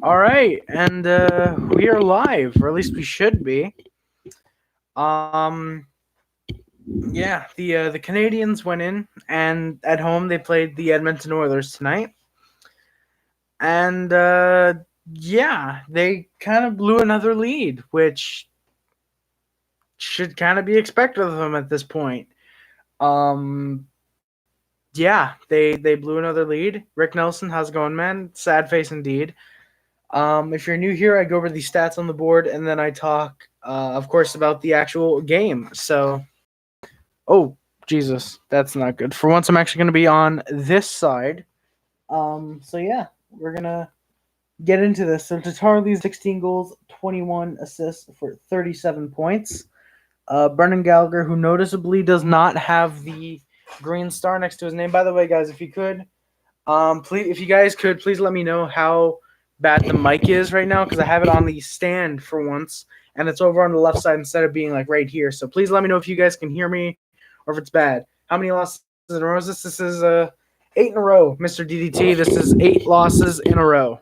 All right, and we are live, or at least we should be. Um, yeah, the Canadiens went in, and at home they played the Edmonton Oilers tonight, and yeah, they kind of blew another lead, which should kind of be expected of them at this point. Um, yeah, they blew another lead. Rick Nelson, how's it going, man? Sad face indeed. If you're new here, I go over the stats on the board, and then I talk, of course, about the actual game. Oh Jesus, that's not good. For once, I'm actually going to be on this side. So yeah, we're gonna get into this. So Tatar leads 16 goals, 21 assists for 37 points. Brendan Gallagher, who noticeably does not have the green star next to his name. By the way, guys, if you could, please, if you guys could, please let me know how bad the mic is right now because I have it on the stand for once, and it's over on the left side instead of being like right here. So please let me know if you guys can hear me or if it's bad. How many losses in a row is this? This is 8 in a row, Mr. DDT. This is 8 losses in a row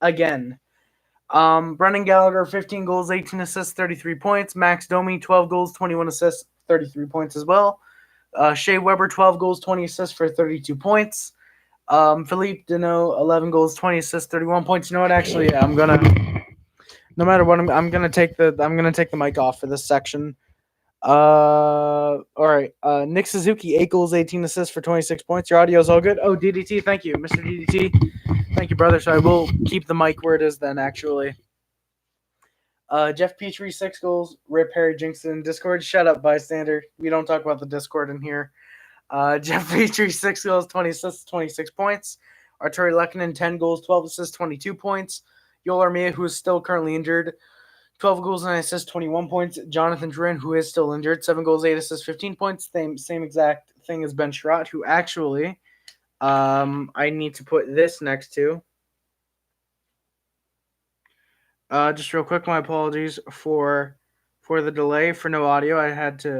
again. Brendan Gallagher, 15 goals, 18 assists, 33 points. Max Domi, 12 goals, 21 assists, 33 points as well. Shea Weber, 12 goals, 20 assists for 32 points. Philippe Danault, 11 goals, 20 assists, 31 points. You know what? Actually, yeah, I'm gonna. No matter what, I'm gonna take the mic off for this section. All right. Nick Suzuki, 8 goals, 18 assists for 26 points. Your audio is all good. Oh, DDT, thank you, Mr. DDT. Thank you, brother. So I will keep the mic where it is then. Actually, Jeff Petrie, 6 goals. Rip Harry Jinxon, Discord. Shut up, bystander. We don't talk about the Discord in here. Jeff Petrie, 6 goals, 20 assists, 26 points. Arturi Lehkonen, 10 goals, 12 assists, 22 points. Yoel Armia, who is still currently injured, 12 goals, 9 assists, 21 points. Jonathan Drouin, who is still injured, 7 goals, 8 assists, 15 points. Same exact thing as Ben Sherratt, who actually I need to put this next to. Just real quick, my apologies for the delay, for no audio. I had to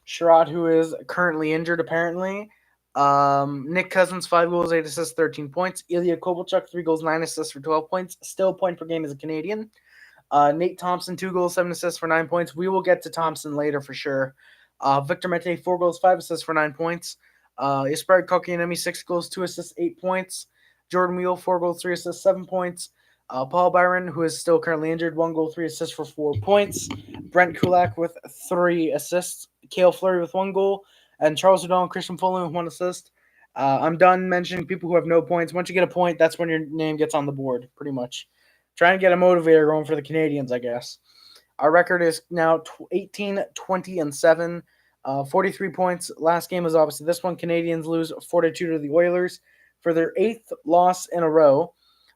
Sherratt, who is currently injured, apparently. Nick Cousins, 5 goals, 8 assists, 13 points. Ilya Kovalchuk, 3 goals, 9 assists for 12 points. Still a point per game as a Canadian. Nate Thompson, 2 goals, 7 assists for 9 points. We will get to Thompson later for sure. Victor Mete, 4 goals, 5 assists for 9 points. Jesperi Kotkaniemi, 6 goals, 2 assists, 8 points. Jordan Wheel, 4 goals, 3 assists, 7 points. Paul Byron, who is still currently injured, 1 goal, 3 assists for 4 points. Brent Kulak with 3 assists. Cale Fleury with 1 goal. And Charles Hudon and Christian Foley with 1 assist. I'm done mentioning people who have no points. Once you get a point, that's when your name gets on the board, pretty much. Trying to get a motivator going for the Canadians, I guess. Our record is now 18, 20, and 7. 43 points. Last game was obviously this one. Canadians lose 4-2 to the Oilers for their 8th loss in a row.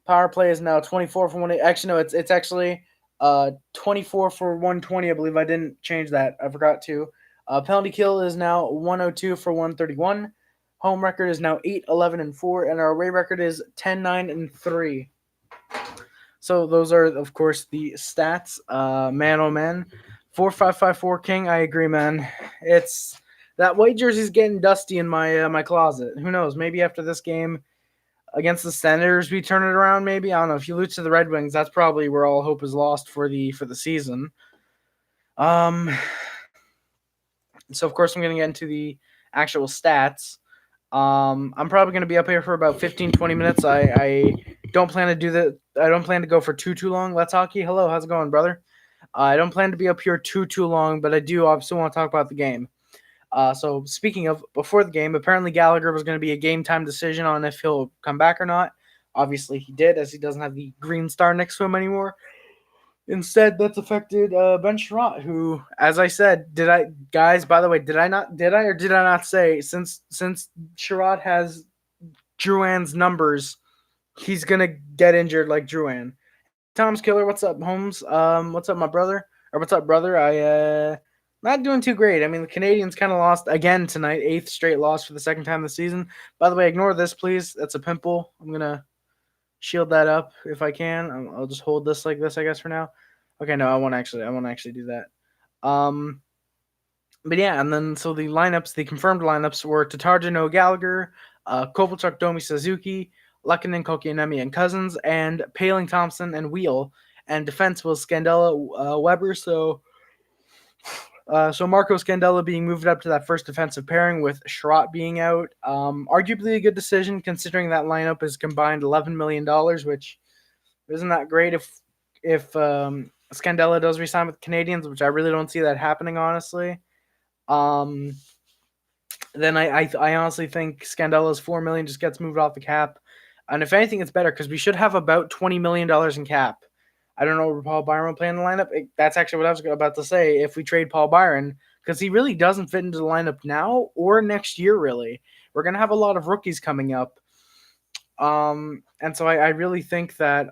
Power play is now 24 for 1. Actually, no, it's actually 24 for 120, I believe. I didn't change that. I forgot to. Penalty kill is now 102 for 131. Home record is now 8-11-4, and our away record is 10-9-3. So those are, of course, the stats. Man, oh man, 4554 King. I agree, man. It's that white jersey's getting dusty in my closet. Who knows? Maybe after this game against the Senators, we turn it around. Maybe, I don't know. If you lose to the Red Wings, that's probably where all hope is lost for the season. So of course I'm gonna get into the actual stats. I'm probably going to be up here for about 15-20 minutes. I don't plan to do that. I don't plan to go for too long. Let's Hockey. Hello, how's it going, brother? I don't plan to be up here too long, but I do obviously want to talk about the game. So speaking of before the game, apparently Gallagher was going to be a game time decision on if he'll come back or not. Obviously he did, as he doesn't have the green star next to him anymore. Instead, that's affected Ben Sherratt, who, as I said, by the way, did I not say since Sherratt has Drouin's numbers, he's gonna get injured like Drouin. Tom's Killer, what's up, Holmes? What's up, my brother? Or what's up, brother? I not doing too great. I mean, the Canadians kind of lost again tonight, 8th straight loss for the second time this season. By the way, ignore this, please. That's a pimple. I'm gonna shield that up if I can. I'll just hold this like this, I guess, for now. Okay, no, I won't actually do that. But yeah, and then so the confirmed lineups were Tatar, Danault, Gallagher, Kovalchuk, Domi, Suzuki, Lehkonen, Kotkaniemi, and Cousins, and Paling, Thompson, and Wheel. And defense was Scandella, Weber. So Marco Scandella being moved up to that first defensive pairing with Sherratt being out. Arguably a good decision considering that lineup is combined $11 million, which isn't that great if Scandella does resign with the Canadiens, which I really don't see that happening, honestly. Then I honestly think Scandella's $4 million just gets moved off the cap. And if anything, it's better because we should have about $20 million in cap. I don't know where Paul Byron will play in the lineup. That's actually what I was about to say. If we trade Paul Byron, because he really doesn't fit into the lineup now or next year, really. We're going to have a lot of rookies coming up. And so I really think that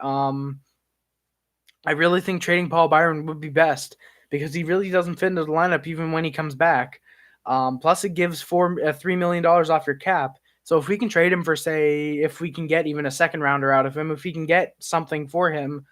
trading Paul Byron would be best because he really doesn't fit into the lineup even when he comes back. Plus, it gives $3 million off your cap. So if we can trade him for, say, if we can get even a second rounder out of him, if we can get something for him,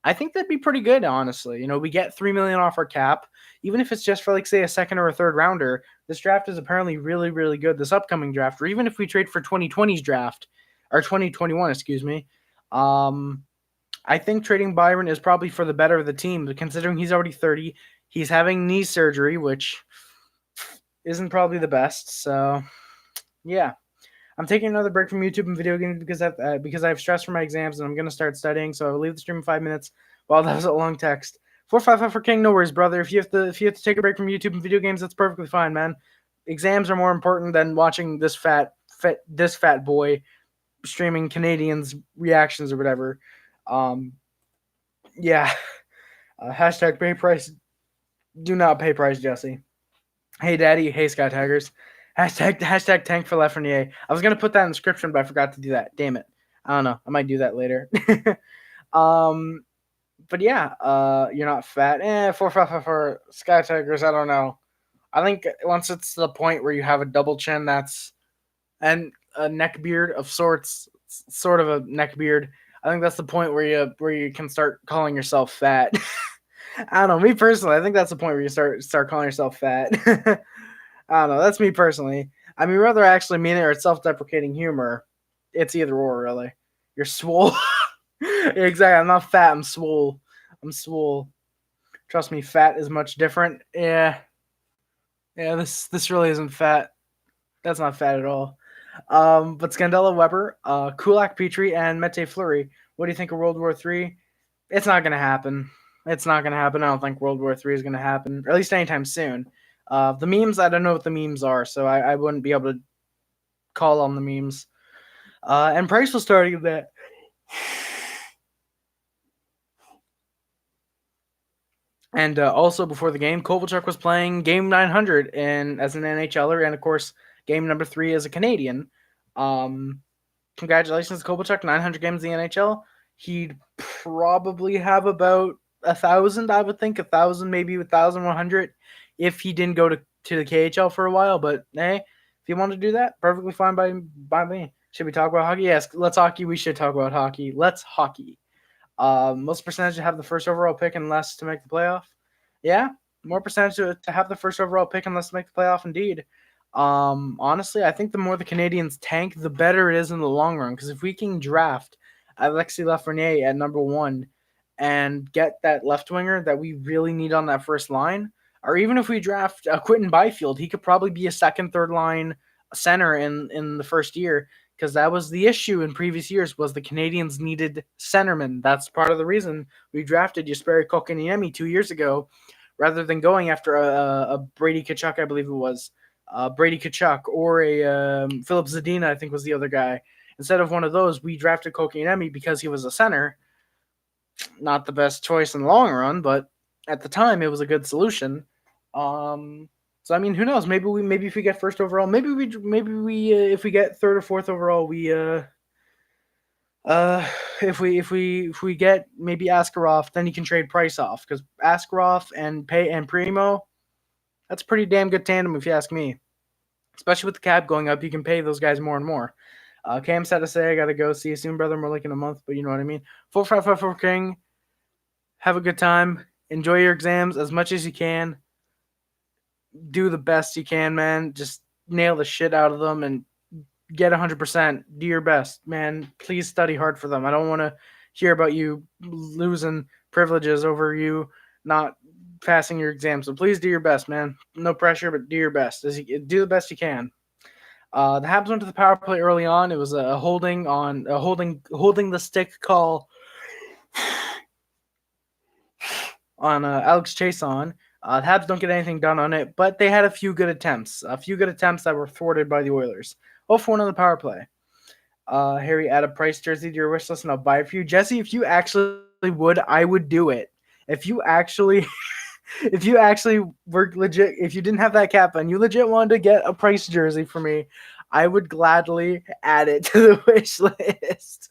I think that'd be pretty good, honestly. We get $3 million off our cap, even if it's just for, like, say, a second or a third rounder. This draft is apparently really, really good. This upcoming draft, or even if we trade for 2020's draft or 2021, excuse me. I think trading Byron is probably for the better of the team, considering he's already 30. He's having knee surgery, which isn't probably the best. So, yeah. I'm taking another break from YouTube and video games because I have stress for my exams and I'm going to start studying. So I'll leave the stream in 5 minutes. Wow, that was a long text. 455 for King. No worries, brother. If you have to take a break from YouTube and video games, that's perfectly fine, man. Exams are more important than watching this fat boy streaming Canadians reactions or whatever. Yeah. Hashtag pay price. Do not pay price, Jesse. Hey, Daddy. Hey, Sky Tigers. Hashtag tank for Lafreniere. I was going to put that in the description, but I forgot to do that. Damn it. I don't know. I might do that later. But yeah, you're not fat. 455 for Sky Tigers. I don't know. I think once it's to the point where you have a double chin, and a neck beard of sorts, sort of a neck beard. I think that's the point where you can start calling yourself fat. I don't know. Me personally, I think that's the point where you start calling yourself fat. I don't know. That's me personally. I mean, whether I actually mean it or it's self-deprecating humor, it's either or, really. You're swole. Exactly. I'm not fat. I'm swole. Trust me, fat is much different. Yeah. This really isn't fat. That's not fat at all. But Scandella, Weber, Kulak, Petrie, and Mete Fleury. What do you think of World War III? It's not going to happen. I don't think World War III is going to happen, or at least anytime soon. The memes, I don't know what the memes are, so I wouldn't be able to call on the memes. And Price was starting that. And also before the game, Kovalchuk was playing game 900 as an NHLer, and of course, game number 3 as a Canadian. Congratulations to Kovalchuk, 900 games in the NHL. He'd probably have about 1,000, I would think, 1,000, maybe 1,100 if he didn't go to the KHL for a while. But hey, if you want to do that, perfectly fine by me. Should we talk about hockey? Yes, let's hockey. We should talk about hockey. Let's hockey. Most percentage to have the first overall pick and less to make the playoff. Yeah, more percentage to have the first overall pick and less to make the playoff, indeed. Honestly, I think the more the Canadiens tank, the better it is in the long run. Because if we can draft Alexis Lafreniere at number 1 and get that left winger that we really need on that first line, or even if we draft Quinton Byfield, he could probably be a second, third line center in the first year. Because that was the issue in previous years, was the Canadiens needed centermen. That's part of the reason we drafted Jesperi Kotkaniemi 2 years ago, rather than going after a Brady Tkachuk, I believe it was. Brady Tkachuk or a Phillip Zadina, I think was the other guy. Instead of one of those, we drafted Kotkaniemi because he was a center. Not the best choice in the long run, but at the time it was a good solution. So I mean, who knows? Maybe if we get first overall, maybe we if we get third or fourth overall, if we get maybe Askarov, then you can trade Price off, because Askarov and Primo, that's a pretty damn good tandem if you ask me. Especially with the cap going up, you can pay those guys more and more. Cam said to say, I gotta go. See you soon, brother. More like in a month, but you know what I mean. 455 King. Have a good time. Enjoy your exams as much as you can. Do the best you can, man. Just nail the shit out of them and get 100%. Do your best, man. Please study hard for them. I don't want to hear about you losing privileges over you not passing your exam. So please do your best, man. No pressure, but do your best. Do the best you can. The Habs went to the power play early on. It was a holding the stick call on Alex Chason. The Habs don't get anything done on it, but they had a few good attempts that were thwarted by the Oilers. 0-for-1 on the power play. Harry, add a Price jersey to your wish list and I'll buy it for you. Jesse, if you actually would, I would do it. If you actually were legit, if you didn't have that cap and you legit wanted to get a Price jersey for me, I would gladly add it to the wish list.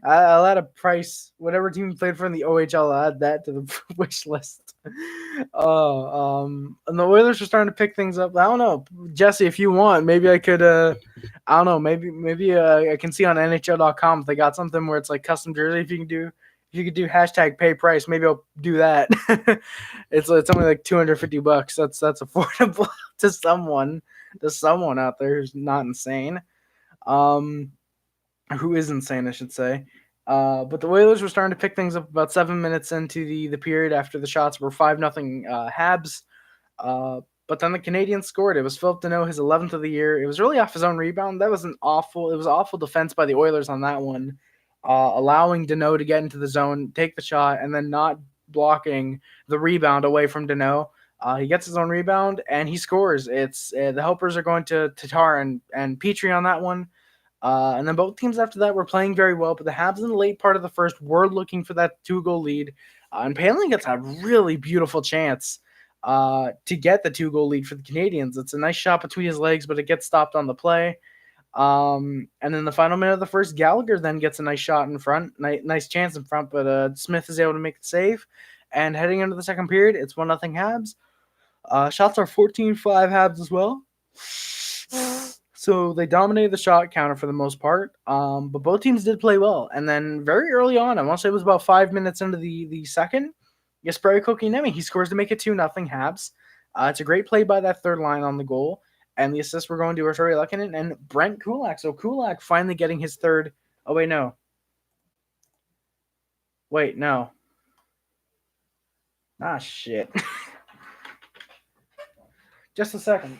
I'll add a Price, whatever team played for in the OHL, I'll add that to the wish list. And the Oilers are starting to pick things up. I don't know, Jesse, if you want, maybe I could, I don't know, maybe I can see on NHL.com if they got something where it's like custom jersey. If you could do hashtag pay price, maybe I'll do that. It's only like $250. That's affordable to someone out there who's not insane. Who is insane, I should say. But the Oilers were starting to pick things up about 7 minutes into the period after the shots were 5-0 Habs. But then the Canadiens scored. It was Phillip Danault, his 11th of the year. It was really off his own rebound. That was awful defense by the Oilers on that one, allowing Danault to get into the zone, take the shot, and then not blocking the rebound away from Danault. He gets his own rebound and he scores. It's the helpers are going to Tatar and Petrie on that one. And then both teams after that were playing very well, but the Habs in the late part of the first were looking for that 2-goal lead. And Palin gets a really beautiful chance to get the 2-goal lead for the Canadiens. It's a nice shot between his legs, but it gets stopped on the play. And then the final minute of the first, Gallagher then gets a nice shot in front, nice chance in front, but Smith is able to make the save. And heading into the second period, it's 1-0 Habs. Shots are 14-5 Habs as well. So they dominated the shot counter for the most part, but both teams did play well. And then very early on, I want to say it was about 5 minutes into the second, Jesperi Kotkaniemi, he scores to make it 2-0 Habs. It's a great play by that third line on the goal. And the assists were going to Arturi Lehkonen and Brent Kulak. So Kulak finally getting his third. Oh, wait, no. Wait, no. Ah, shit. Just a second.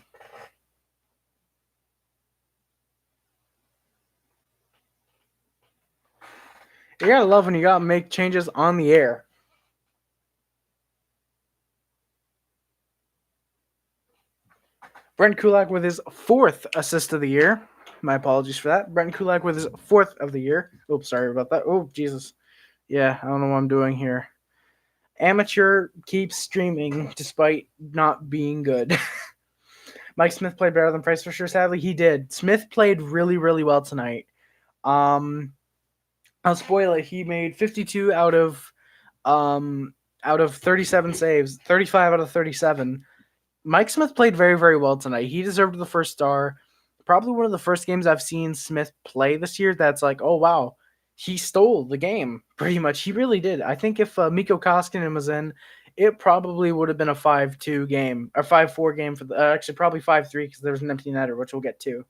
You gotta love when you gotta make changes on the air. Brent Kulak with his 4th assist of the year. My apologies for that. Brent Kulak with his 4th of the year. Oops, sorry about that. Oh, Jesus. Yeah, I don't know what I'm doing here. Amateur keeps streaming despite not being good. Mike Smith played better than Price for sure. Sadly, he did. Smith played really, really well tonight. I'll spoil it. He made 52 out of 37 saves, 35 out of 37. Mike Smith played very, very well tonight. He deserved the first star. Probably one of the first games I've seen Smith play this year that's like, oh, wow, he stole the game pretty much. He really did. I think if Mikko Koskinen was in, it probably would have been a 5-2 game, or 5-4 game for the actually probably 5-3 because there was an empty netter, which we'll get to.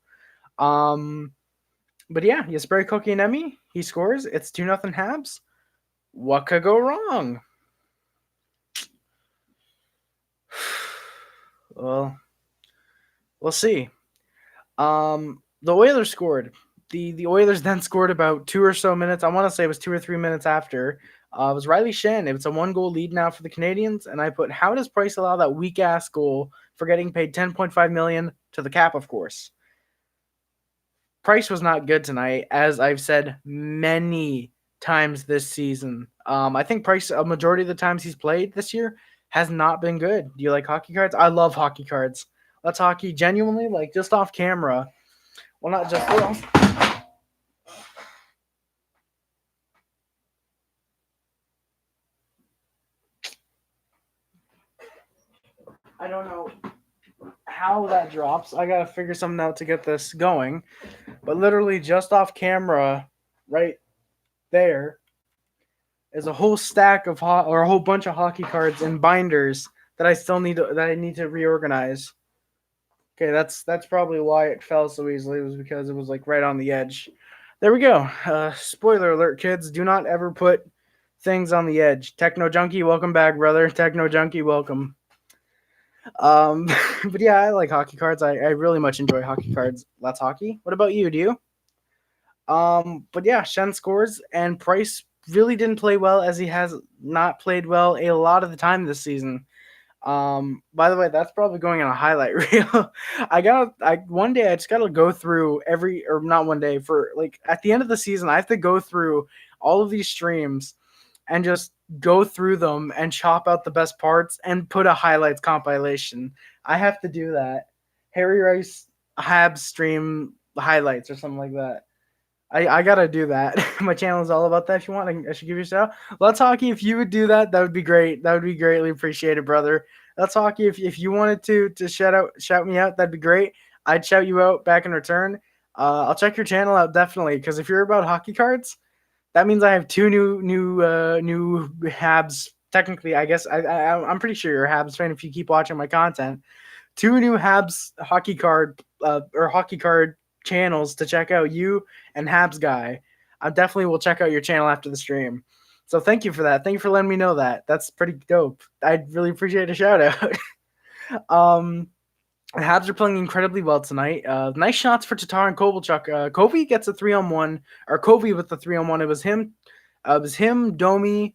But yeah, Jesperi Kotkaniemi, he scores. It's 2-0 Habs. What could go wrong? Well, we'll see. The Oilers scored. The Oilers then scored about 2 or so minutes. I want to say it was 2 or 3 minutes after. It was Riley Shen. It's a 1-goal lead now for the Canadiens. And I put, how does Price allow that weak-ass goal for getting paid $10.5 million to the cap, of course? Price was not good tonight, as I've said many times this season. I think Price, a majority of the times he's played this year, has not been good. Do you like hockey cards? I love hockey cards. Let's hockey genuinely, like just off camera. Well, not just off. I don't know how that drops. I gotta figure something out to get this going. But literally just off camera, right there, is a whole stack of or a whole bunch of hockey cards in binders that I still need to reorganize. Okay, that's probably why it fell so easily. It was because it was like right on the edge. There we go. Spoiler alert, kids. Do not ever put things on the edge. Techno Junkie, welcome back, brother. Techno Junkie, welcome. Um, but yeah, I like hockey cards. I really much enjoy hockey cards. Let's hockey. What about you? Do you? But yeah, Shen scores, and Price really didn't play well as he has not played well a lot of the time this season. By the way, that's probably going on a highlight reel. I one day I just gotta go through every, or not one day, for like at the end of the season, I have to go through all of these streams and just go through them and chop out the best parts and put a highlights compilation. I have to do that. Harry Rice Habs stream highlights or something like that. I gotta do that. My channel is all about that. If you want, I should give you a shout. Let's Hockey, if you would do that, that would be great. That would be greatly appreciated, brother. Let's Hockey, if you wanted to shout me out, that'd be great. I'd shout you out back in return. I'll check your channel out definitely, because if you're about hockey cards, that means I have two new Habs. Technically, I guess I'm pretty sure you're a Habs fan if you keep watching my content. Two new Habs hockey card or hockey card channels to check out. You and Habs guy. I definitely will check out your channel after the stream. So thank you for that. Thank you for letting me know that. That's pretty dope. I'd really appreciate a shout out. um, Habs are playing incredibly well tonight. Nice shots for Tatar and Kovalchuk. Kobe gets a 3-on-1, or Kobe with the 3-on-1. It was him. Domi,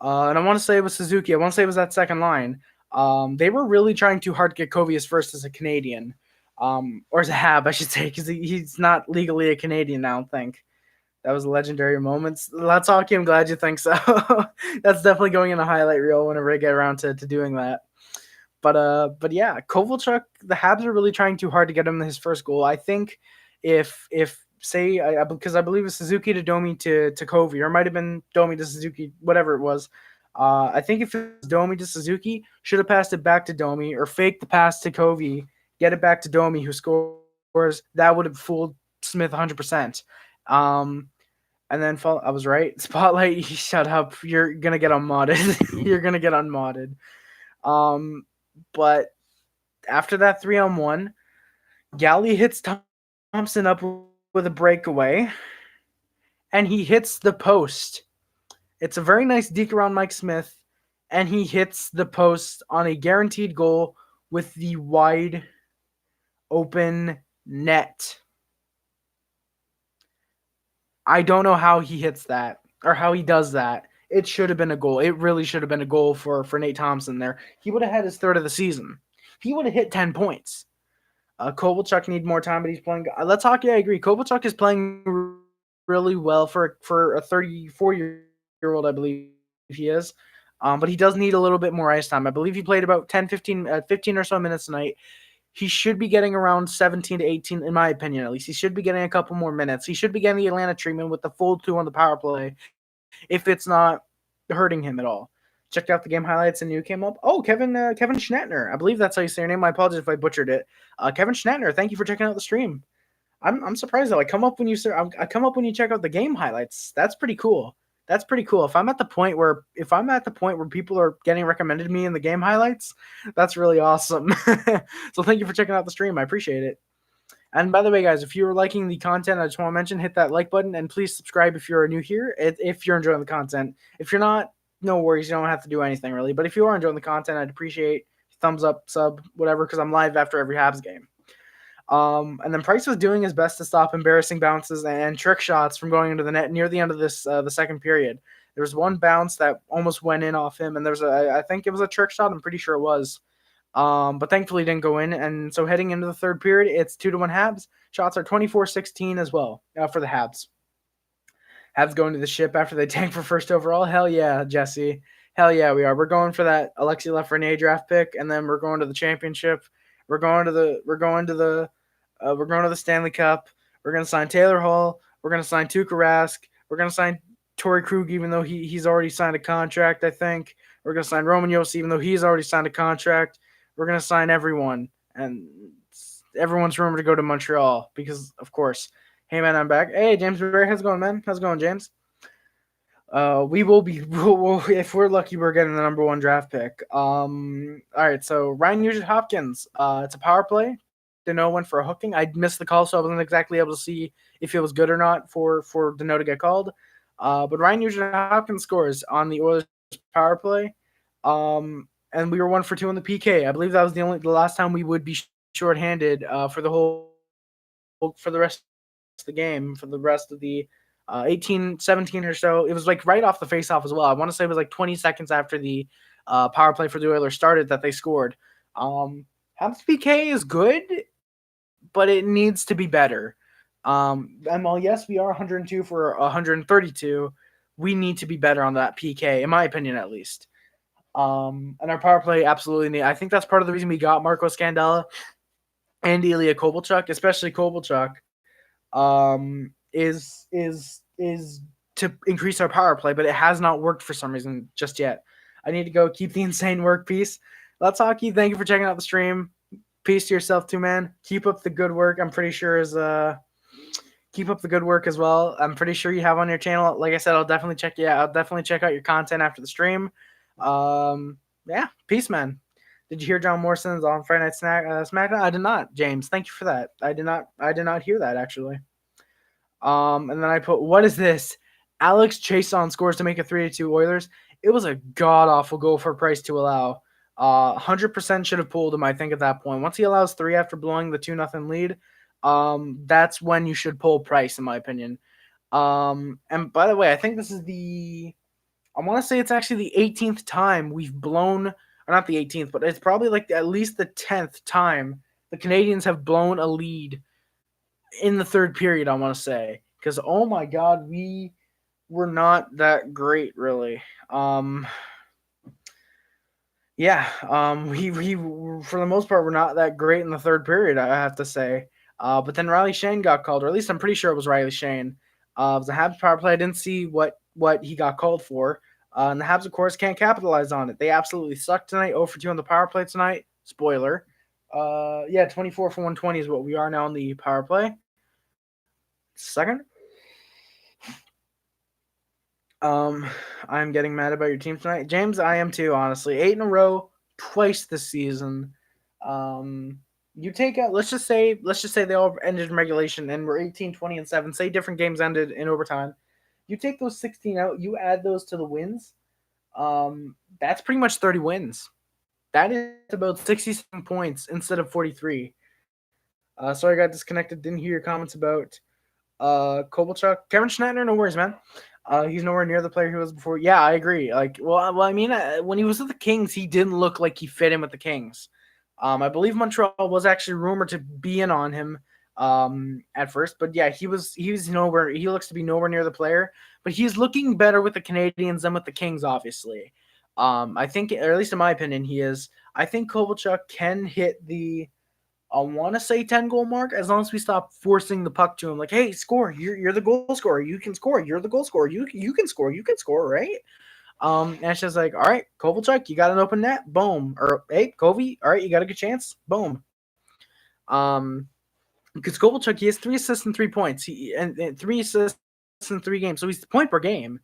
and I want to say it was Suzuki. I want to say it was that second line. They were really trying too hard to get Kobe his first as a Canadian, or as a Hab, I should say, because he's not legally a Canadian. I don't think. That was legendary moments. Let's hockey. I'm glad you think so. That's definitely going in a highlight reel whenever I get around to doing that. But yeah, Kovalchuk, the Habs are really trying too hard to get him his first goal. I think if say because I believe it was Suzuki to Domi to Kobe, or it might have been Domi to Suzuki, whatever it was. I think if it was Domi to Suzuki, should have passed it back to Domi or fake the pass to Kobe, get it back to Domi who scores. That would have fooled Smith 100%. And then I was right. Spotlight, shut up. You're gonna get unmodded. You're gonna get unmodded. But after that 3-on-1, Galley hits Thompson up with a breakaway, and he hits the post. It's a very nice deke around Mike Smith, and he hits the post on a guaranteed goal with the wide open net. I don't know how he hits that or how he does that. It should have been a goal. It really should have been a goal for Nate Thompson there. He would have had his third of the season. He would have hit 10 points. Kovalchuk need more time, but he's playing. Let's hockey. I agree. Kovalchuk is playing really well for a 34-year-old, I believe he is. But he does need a little bit more ice time. I believe he played about 10, 15 or so minutes tonight. He should be getting around 17 to 18, in my opinion, at least. He should be getting a couple more minutes. He should be getting the Atlanta treatment with the full 2 on the power play if it's not hurting him at all. Checked out the game highlights and you came up. Oh, Kevin Schnettner. I believe that's how you say your name. My apologies if I butchered it. Kevin Schnettner, thank you for checking out the stream. I'm surprised though. I come up when you check out the game highlights. That's pretty cool. That's pretty cool. If I'm at the point where people are getting recommended me in the game highlights, that's really awesome. So thank you for checking out the stream. I appreciate it. And by the way, guys, if you're liking the content, I just want to mention, hit that like button and please subscribe if you're new here. If you're enjoying the content, if you're not, no worries. You don't have to do anything really. But if you are enjoying the content, I'd appreciate thumbs up, sub, whatever, because I'm live after every Habs game. And then Price was doing his best to stop embarrassing bounces and trick shots from going into the net near the end of this the second period. There was one bounce that almost went in off him, and I think it was a trick shot. I'm pretty sure it was. But thankfully it didn't go in. And so heading into the third period, it's 2-1 Habs. Shots are 24-16 as well for the Habs. Habs going to the ship after they tank for first overall. Hell yeah, Jesse. Hell yeah, we are. We're going for that Alexi Lafreniere draft pick, and then we're going to the championship. We're going to the Stanley Cup. We're going to sign Taylor Hall. We're going to sign Tuukka Rask. We're going to sign Torrey Krug, even though he's already signed a contract, I think. We're going to sign Roman Josi, even though he's already signed a contract. We're going to sign everyone. And everyone's rumored to go to Montreal because, of course. Hey, man, I'm back. Hey, James Barry, how's it going, man? How's it going, James? If we're lucky, we're getting the number 1 draft pick. All right, so Ryan Nugent Hopkins. It's a power play. Danault went for a hooking. I missed the call, so I wasn't exactly able to see if it was good or not for Danault to get called. But Ryan Nugent-Hopkins scores on the Oilers power play. And we were 1 for 2 on the PK. I believe that was the last time we would be shorthanded for the rest of the game, for the rest of the 18, 17 or so. It was like right off the faceoff as well. I want to say it was like 20 seconds after the power play for the Oilers started that they scored. Habs PK is good, but it needs to be better. And while yes, we are 102 for 132, we need to be better on that PK, in my opinion, at least. And our power play absolutely. I think that's part of the reason we got Marco Scandella and Ilya Kovalchuk, especially Kovalchuk, is to increase our power play, but it has not worked for some reason just yet. I need to go keep the insane work. Peace. Let's hockey. Thank you for checking out the stream. Peace to yourself too, man. Keep up the good work. I'm pretty sure keep up the good work as well. I'm pretty sure you have on your channel. Like I said, I'll definitely check you out. I'll definitely check out your content after the stream. Yeah, peace, man. Did you hear John Morrison's on Friday Night SmackDown? I did not, James. Thank you for that. I did not hear that actually. And then I put, what is this? Alex Chason scores to make it 3-2 Oilers. It was a god awful goal for Price to allow. 100% should have pulled him, I think, at that point. Once he allows 3 after blowing the 2-0 lead, that's when you should pull Price, in my opinion. And by the way, I think this is I want to say it's actually the 18th time we've blown, or not the 18th, but it's probably like at least the 10th time the Canadiens have blown a lead in the third period, I want to say. Because, oh my God, we were not that great, really. We for the most part were not that great in the third period, I have to say. But then Riley Shane got called, or at least I'm pretty sure it was Riley Shane. It was a Habs power play. I didn't see what he got called for. And the Habs, of course, can't capitalize on it. They absolutely sucked tonight. 0 for 2 on the power play tonight. Spoiler. 24 for 120 is what we are now on the power play. Second. I'm getting mad about your team tonight. James, I am too, honestly. 8 in a row, twice this season. You take out, let's just say they all ended in regulation and we're 18, 20, and 7. Say different games ended in overtime. You take those 16 out, you add those to the wins. That's pretty much 30 wins. That is about 67 points instead of 43. Sorry I got disconnected. Didn't hear your comments about Kovalchuk. Kevin Schneider, no worries, man. He's nowhere near the player he was before. Yeah, I agree. I mean, when he was with the Kings, he didn't look like he fit in with the Kings. I believe Montreal was actually rumored to be in on him at first, but yeah, he was nowhere. He looks to be nowhere near the player, but he's looking better with the Canadiens than with the Kings, obviously. I think, or at least in my opinion, he is. I think Kovalchuk can hit the, I want to say 10-goal mark, as long as we stop forcing the puck to him. Like, hey, score. You're the goal scorer. You can score. You're the goal scorer. You can score. You can score, right? And it's just like, all right, Kovalchuk, you got an open net. Boom. Or, hey, Kovy, all right, you got a good chance. Boom. Because Kovalchuk, he has 3 assists and 3 points. And 3 assists in 3 games. So he's point per game.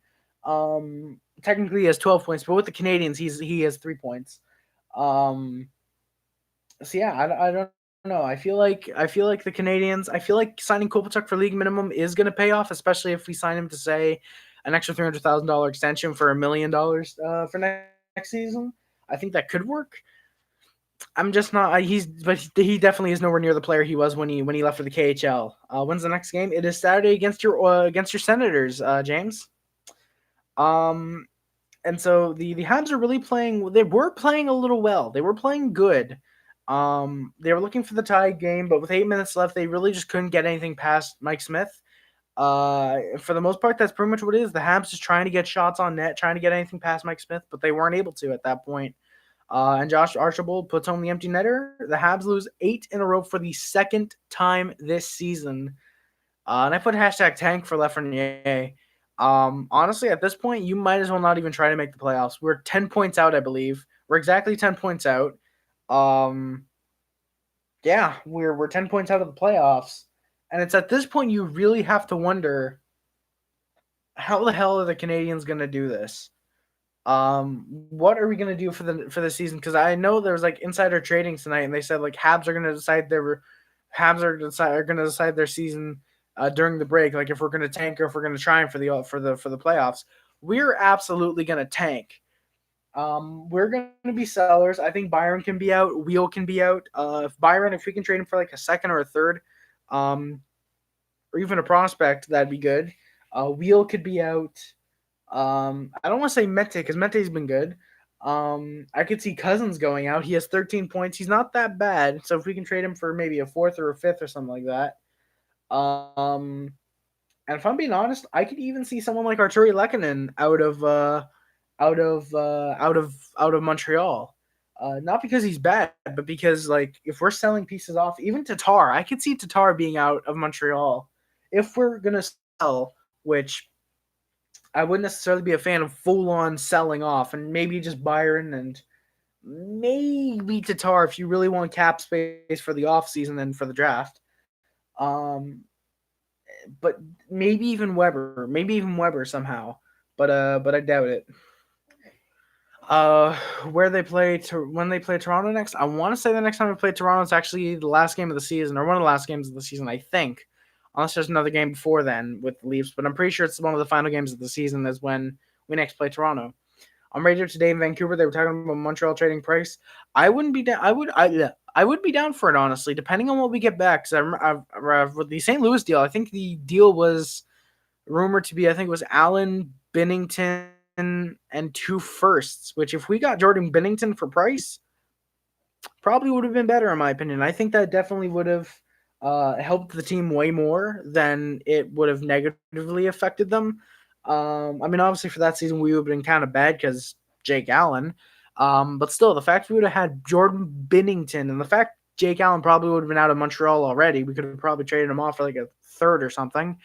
Technically, he has 12 points, but with the Canadiens, he has 3 points. So yeah, I don't know. I feel like the Canadiens. I feel like signing Kovalchuk for league minimum is going to pay off, especially if we sign him to say an extra $300,000 extension for $1 million for next season. I think that could work. I'm just not. But he definitely is nowhere near the player he was when he left for the KHL. When's the next game? It is Saturday against your Senators, James. And so the Habs are really playing. They were playing a little well. They were playing good. They were looking for the tie game, but with 8 minutes left, they really just couldn't get anything past Mike Smith. For the most part, that's pretty much what it is. The Habs just trying to get shots on net, trying to get anything past Mike Smith, but they weren't able to at that point. And Josh Archibald puts home the empty netter. The Habs lose 8 in a row for the second time this season. And I put hashtag tank for Lafreniere. Honestly, at this point, you might as well not even try to make the playoffs. We're 10 points out, I believe. We're exactly 10 points out. Yeah, we're 10 points out of the playoffs. And it's at this point you really have to wonder, how the hell are the Canadiens going to do this? What are we going to do for the season? Because I know there was like insider trading tonight, and they said like Habs are going to decide Habs are going to decide their season during the break, like if we're going to tank or if we're going to try and for the playoffs. We're absolutely going to tank. We're going to be sellers. I think Byron can be out. Wheel can be out. If we can trade him for like a second or a third, or even a prospect, that'd be good. Wheel could be out. I don't want to say Mete because Mete's been good. I could see Cousins going out. He has 13 points. He's not that bad. So if we can trade him for maybe a fourth or a fifth or something like that. And if I'm being honest, I could even see someone like Arturi Lehkonen out of Montreal. Not because he's bad, but because like if we're selling pieces off, even Tatar, I could see Tatar being out of Montreal if we're gonna sell, which I wouldn't necessarily be a fan of full on selling off, and maybe just Byron and maybe Tatar if you really want cap space for the offseason and for the draft. But maybe even Weber somehow. But I doubt it. When they play Toronto next, I want to say the next time we play Toronto is actually the last game of the season or one of the last games of the season, I think. Unless there's another game before then with the Leafs, but I'm pretty sure it's one of the final games of the season is when we next play Toronto. On radio today in Vancouver, they were talking about Montreal trading Price. I wouldn't be down. I would be down for it honestly, depending on what we get back. Because with the St. Louis deal, I think the deal was rumored to be, I think it was Allen, Binnington, and 2 firsts. Which if we got Jordan Binnington for Price, probably would have been better in my opinion. I think that definitely would have helped the team way more than it would have negatively affected them. I mean, obviously for that season we would have been kind of bad because Jake Allen. But still, the fact we would have had Jordan Binnington and the fact Jake Allen probably would have been out of Montreal already, we could have probably traded him off for like a third or something.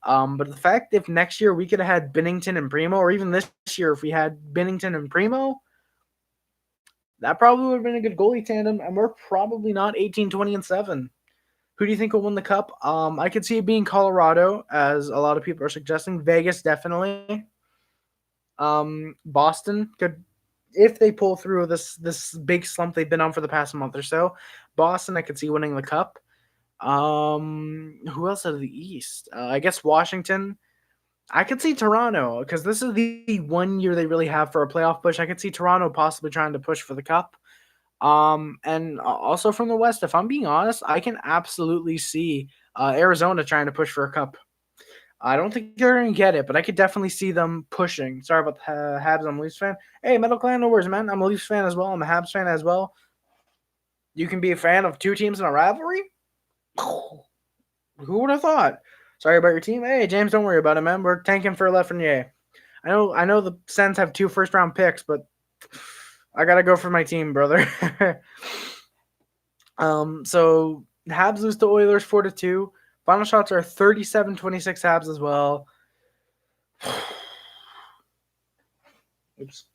But the fact if next year we could have had Binnington and Primo, or even this year if we had Binnington and Primo, that probably would have been a good goalie tandem, and we're probably not 18, 20, and 7. Who do you think will win the cup? I could see it being Colorado, as a lot of people are suggesting. Vegas, definitely. Boston could, if they pull through this big slump they've been on for the past month or so. Boston, I could see winning the cup. Who else out of the East? I guess Washington. I could see Toronto because this is the 1 year they really have for a playoff push. I could see Toronto possibly trying to push for the cup. And also from the West, if I'm being honest, I can absolutely see Arizona trying to push for a cup. I don't think they're going to get it, but I could definitely see them pushing. Sorry about the Habs. I'm a Leafs fan. Hey, Metal Clan, no worries, man. I'm a Leafs fan as well. I'm a Habs fan as well. You can be a fan of 2 teams in a rivalry? Who would have thought? Sorry about your team. Hey, James, don't worry about it, man. We're tanking for Lafreniere. I know the Sens have 2 first-round picks, but I gotta go for my team, brother. So Habs lose to Oilers 4-2. Final shots are 37-26 Habs as well. Oops.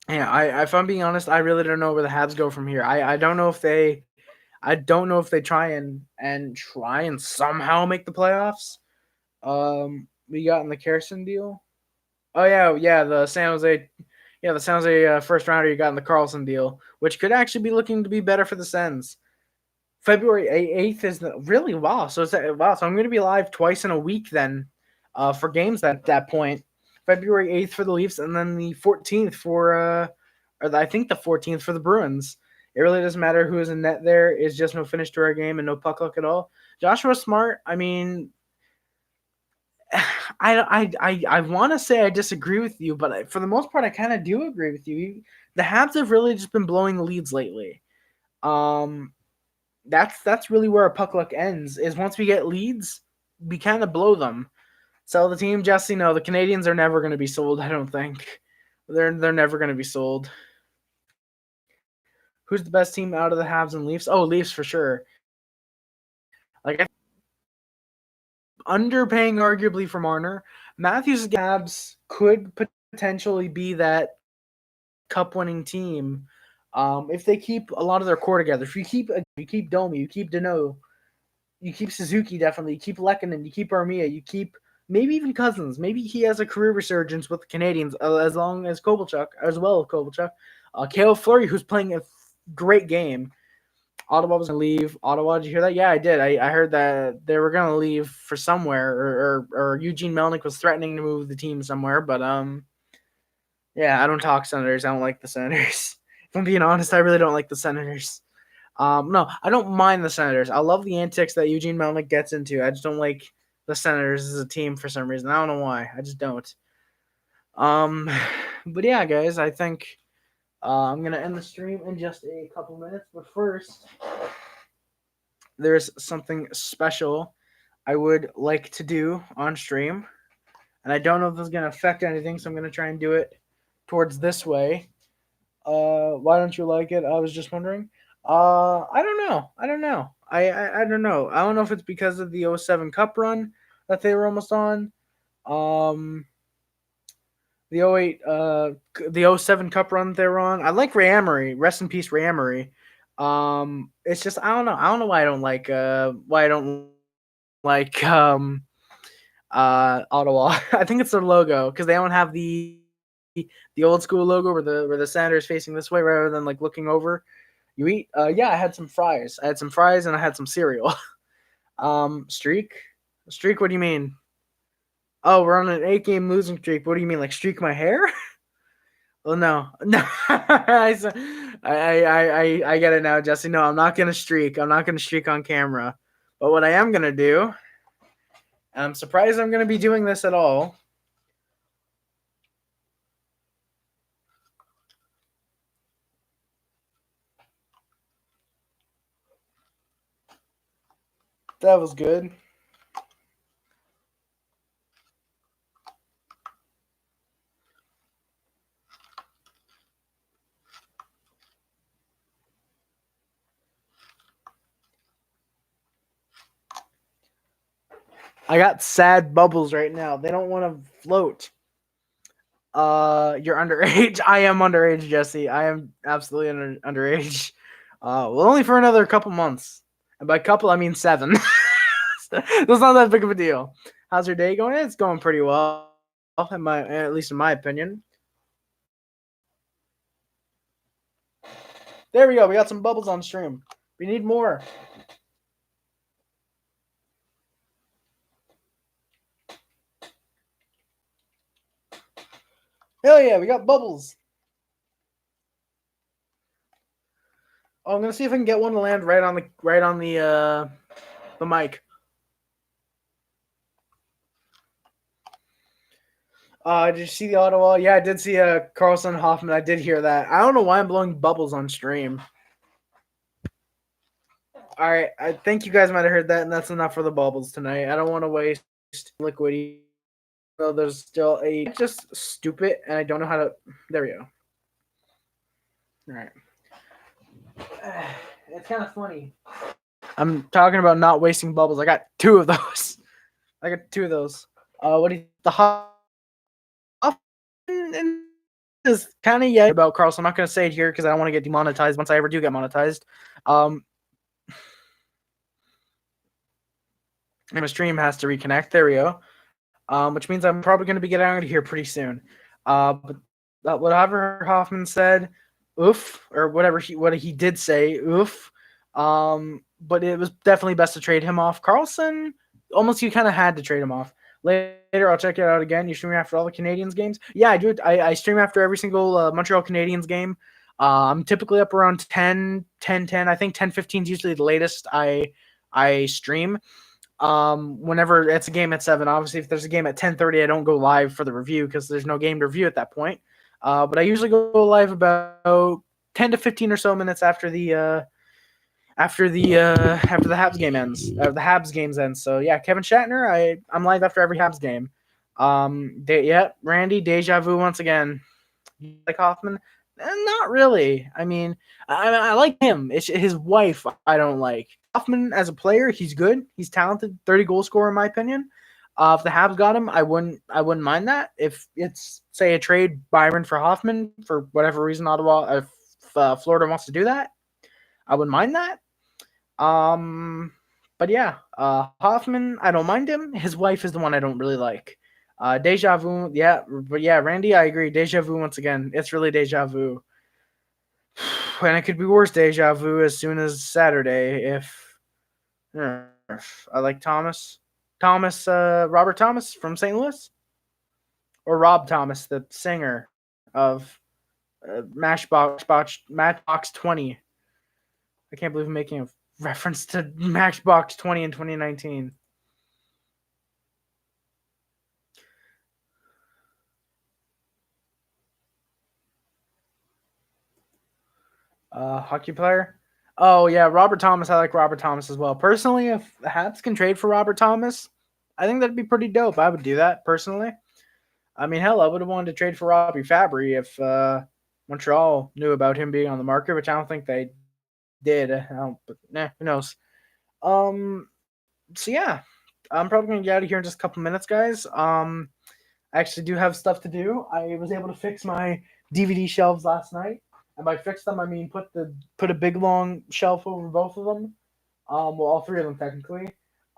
Yeah, if I'm being honest, I really don't know where the Habs go from here. I don't know if they try and somehow make the playoffs. We got in the Carson deal. Oh yeah, the San Jose first rounder you got in the Carlson deal, which could actually be looking to be better for the Sens. February 8th is really wow. So So I'm going to be live twice in a week then, for games at that point. February 8th for the Leafs, and then the 14th I think the 14th for the Bruins. It really doesn't matter who is in net there. It's just no finish to our game and no puck luck at all. Joshua Smart, I mean, I want to say I disagree with you, but for the most part, I kind of do agree with you. The Habs have really just been blowing the leads lately. That's really where our puck luck ends. Is once we get leads, we kind of blow them. Sell the team, Jesse. No, the Canadiens are never going to be sold. I don't think they're never going to be sold. Who's the best team out of the Habs and Leafs? Oh, Leafs for sure. Like underpaying arguably for Marner. Matthews Habs could potentially be that cup-winning team if they keep a lot of their core together. If you keep Domi, you keep Danault, you keep Suzuki definitely, you keep Lehkonen, you keep Armia, you keep maybe even Cousins. Maybe he has a career resurgence with the Canadiens as long as Kovalchuk, as well as Kovalchuk. Cale Fleury, who's playing a great game. Ottawa was going to leave. Ottawa, did you hear that? Yeah, I did. I heard that they were going to leave for somewhere, or Eugene Melnyk was threatening to move the team somewhere. But yeah, I don't talk Senators. I don't like the Senators. If I'm being honest, I really don't like the Senators. No, I don't mind the Senators. I love the antics that Eugene Melnyk gets into. I just don't like the Senators as a team for some reason. I don't know why. I just don't. Um, but yeah, guys, I think I'm gonna end the stream in just a couple minutes. But first, there's something special I would like to do on stream, and I don't know if this is gonna affect anything, so I'm gonna try and do it towards this way. Why don't you like it? I was just wondering. I don't know. I don't know. I don't know. I don't know if it's because of the '07 Cup run that they were almost on. Um, the '08, the '07 Cup run they were on. I like Ray Emery. Rest in peace, Ray Emery. It's just I don't know. I don't know why I don't like Ottawa. I think it's their logo because they don't have the old school logo where the center is facing this way rather than like looking over. You eat? Yeah, I had some fries. I had some fries and I had some cereal. Streak? Streak? What do you mean? Oh, we're on an 8-game losing streak. What do you mean, like streak my hair? Well, no, no. I get it now, Jesse. No, I'm not gonna streak. I'm not gonna streak on camera. But what I am gonna do, and I'm surprised I'm gonna be doing this at all. That was good. I got sad bubbles right now. They don't want to float. You're underage. I am underage, Jesse. I am absolutely underage. Well, only for another couple months. And by couple, I mean 7. That's not that big of a deal. How's your day going? It's going pretty well, at least in my opinion. There we go. We got some bubbles on stream. We need more. Hell yeah, we got bubbles. Oh, I'm gonna see if I can get one to land right on the mic. Did you see the Ottawa? Yeah, I did see Carlson Hoffman. I did hear that. I don't know why I'm blowing bubbles on stream. All right, I think you guys might have heard that, and that's enough for the bubbles tonight. I don't want to waste liquid. So there's still just stupid, and I don't know how to. There we go. All right. It's kind of funny. I'm talking about not wasting bubbles. I got 2 of those. What do you the Hoffman is kind of about Carlson. I'm not going to say it here because I don't want to get demonetized once I ever do get monetized. And my stream has to reconnect. There we go. Which means I'm probably going to be getting out of here pretty soon. But whatever Hoffman said, oof, or what he did say, oof. But it was definitely best to trade him off. Carlson, almost you kind of had to trade him off. Later, I'll check it out again. You stream after all the Canadiens games? Yeah, I do. I stream after every single Montreal Canadiens game. I'm typically up around 10. I think 10:15 is usually the latest I stream. Whenever it's a game at 7, obviously if there's a game at 10:30, I don't go live for the review because there's no game to review at that point. But I usually go live about 10 to 15 or so minutes after the Habs game ends, the Habs games end. So yeah, Kevin Shatner, I'm live after every Habs game. Randy, deja vu once again. Like Hoffman? Not really. I mean, I like him. It's his wife I don't like. Hoffman as a player, he's good. He's talented. 30 goal scorer in my opinion. If the Habs got him, I wouldn't mind that. If it's say a trade Byron for Hoffman for whatever reason, Ottawa, if Florida wants to do that, I wouldn't mind that. But yeah, Hoffman, I don't mind him. His wife is the one I don't really like. Deja vu, yeah, but yeah, Randy, I agree. Deja vu once again. It's really deja vu. And it could be worse deja vu as soon as Saturday if I like Robert Thomas from St. Louis, or Rob Thomas, the singer of Matchbox 20. I can't believe I'm making a reference to Matchbox 20 in 2019. Hockey player. Oh yeah, Robert Thomas. I like Robert Thomas as well. Personally, if the Habs can trade for Robert Thomas, I think that'd be pretty dope. I would do that personally. I mean, hell, I would have wanted to trade for Robbie Fabry if Montreal knew about him being on the market, which I don't think they did. But who knows? So yeah, I'm probably gonna get out of here in just a couple minutes, guys. I actually do have stuff to do. I was able to fix my DVD shelves last night, and by fix them, I mean put a big long shelf over both of them. Well, all three of them technically.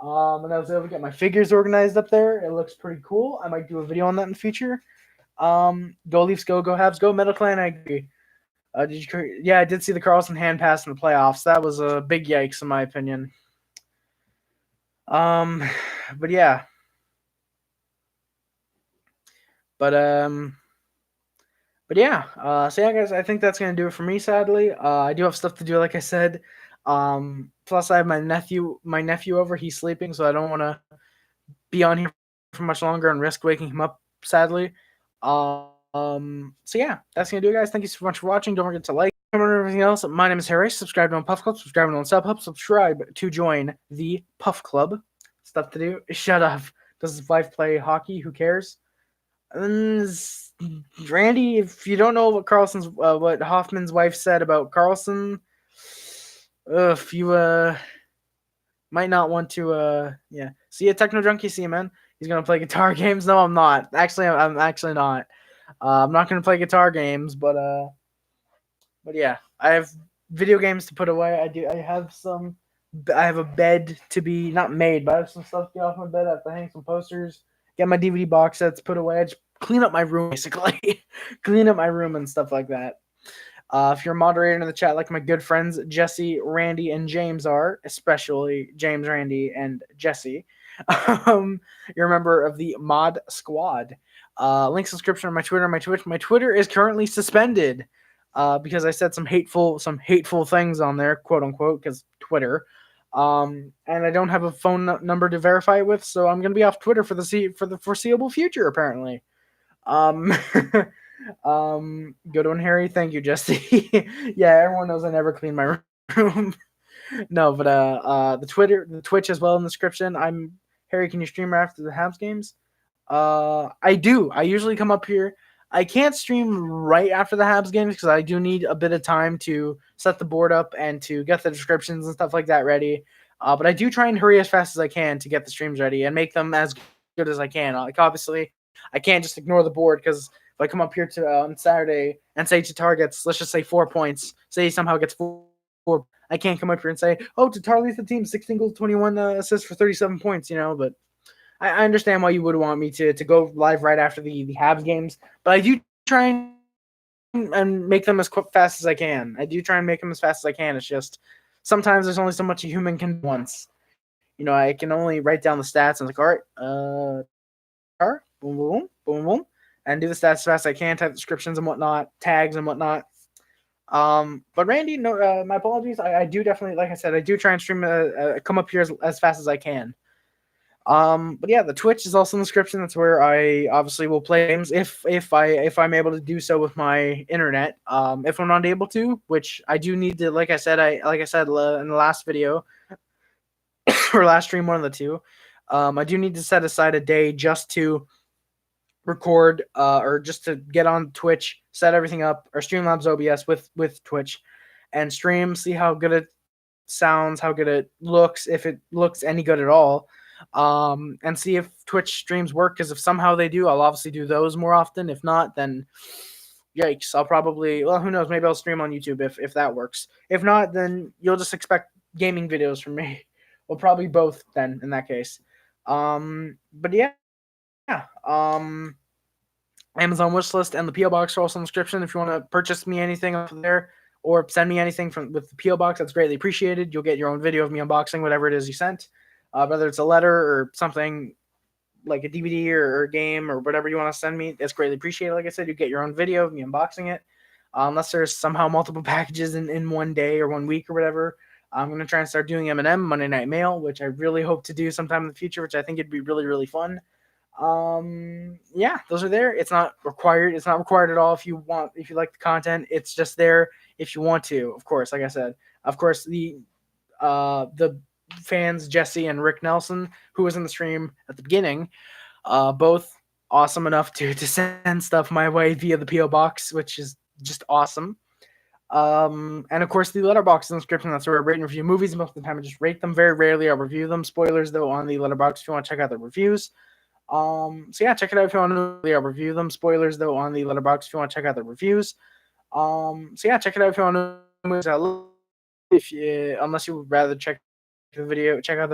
And I was able to get my figures organized up there. It looks pretty cool. I might do a video on that in the future. Go Leafs, go Habs, go Metal Clan. I agree. Yeah, I did see the Carlson hand pass in the playoffs. That was a big yikes in my opinion. But yeah. But yeah. So yeah, guys, I think that's gonna do it for me. Sadly, I do have stuff to do, like I said. Plus, I have my nephew over. He's sleeping, so I don't want to be on here for much longer and risk waking him up. Sadly. So yeah, that's gonna do it, guys. Thank you so much for watching. Don't forget to like and everything else. My name is Harry. Subscribe to Puff Club. Subscribe to SubHub. Subscribe to join the Puff Club. Stuff to do. Shut up. Does his wife play hockey? Who cares? Randy, if you don't know what Hoffman's wife said about Carlson, if you might not want to yeah. See ya, Techno Junkie. See you, man. He's gonna play guitar games. No, I'm not. Actually, I'm actually not. I'm not gonna play guitar games, but yeah, I have video games to put away. I have some. I have a bed to be not made, but I have some stuff to get off my bed. I have to hang some posters, get my DVD box sets put away. I just clean up my room, basically. Clean up my room and stuff like that. If you're a moderator in the chat, like my good friends Jesse, Randy, and James are, especially James, Randy, and Jesse, you're a member of the Mod Squad. Link subscription on my Twitter and my Twitch. My Twitter is currently suspended because I said some hateful things on there, quote unquote, because Twitter. And I don't have a phone number to verify it with, so I'm gonna be off Twitter for the foreseeable future, apparently. Good one, Harry. Thank you, Jesse. Yeah, everyone knows I never clean my room. No, but the Twitch as well in the description. I'm Harry. Can you stream after the Habs games? I do. I usually come up here. I can't stream right after the Habs games because I do need a bit of time to set the board up and to get the descriptions and stuff like that ready. But I do try and hurry as fast as I can to get the streams ready and make them as good as I can. Like obviously, I can't just ignore the board because if I come up here to on Saturday and say Tatar gets, let's just say 4 points, say he somehow gets four, I can't come up here and say, oh, Tatar leads the team 16 goals, 21 assists for 37 points, but I understand why you would want me to go live right after the Habs games, but I do try and make them as fast as I can. I do try and make them as fast as I can. It's just sometimes there's only so much a human can do once. I can only write down the stats and like, all right, boom, boom, boom, boom, and do the stats as fast as I can, type descriptions and whatnot, tags and whatnot. But Randy, no, my apologies. I do definitely, like I said, I do try and stream, come up here as fast as I can. But yeah, the Twitch is also in the description. That's where I obviously will play games if I'm able to do so with my internet. If I'm not able to, which I do need to, like I said in the last video or last stream, one of the two, I do need to set aside a day just to record or just to get on Twitch, set everything up, or Streamlabs OBS with Twitch, and stream, see how good it sounds, how good it looks, if it looks any good at all. And see if Twitch streams work, because if somehow they do, I'll obviously do those more often. If not, then yikes, I'll probably, well, who knows, maybe I'll stream on YouTube if that works. If not, then you'll just expect gaming videos from me. Well, probably both then in that case. But yeah. Amazon wishlist and the PO box are also in the description if you want to purchase me anything up there or send me anything with the PO box. That's greatly appreciated. You'll get your own video of me unboxing whatever it is you sent, whether it's a letter or something like a DVD or a game or whatever you want to send me. That's greatly appreciated. Like I said, you get your own video of me unboxing it. Unless there's somehow multiple packages in one day or 1 week or whatever. I'm going to try and start doing M&M, Monday Night Mail, which I really hope to do sometime in the future, which I think it'd be really, really fun. Yeah, those are there. It's not required. It's not required at all if you like the content. It's just there if you want to, of course, like I said. Of course, the fans, Jesse and Rick Nelson, who was in the stream at the beginning, both awesome enough to send stuff my way via the PO box, which is just awesome. And of course, the letterbox in the description. That's where I rate and review movies. And most of the time, I just rate them. Very rarely, I'll review them. Spoilers, though, on the letterbox if you want to check out the reviews. So yeah, check it out if you want to. I'll review them. Spoilers, though, on the letterbox if you want to check out the reviews. So yeah, check it out if you want to. If you, unless you would rather check the video, check out the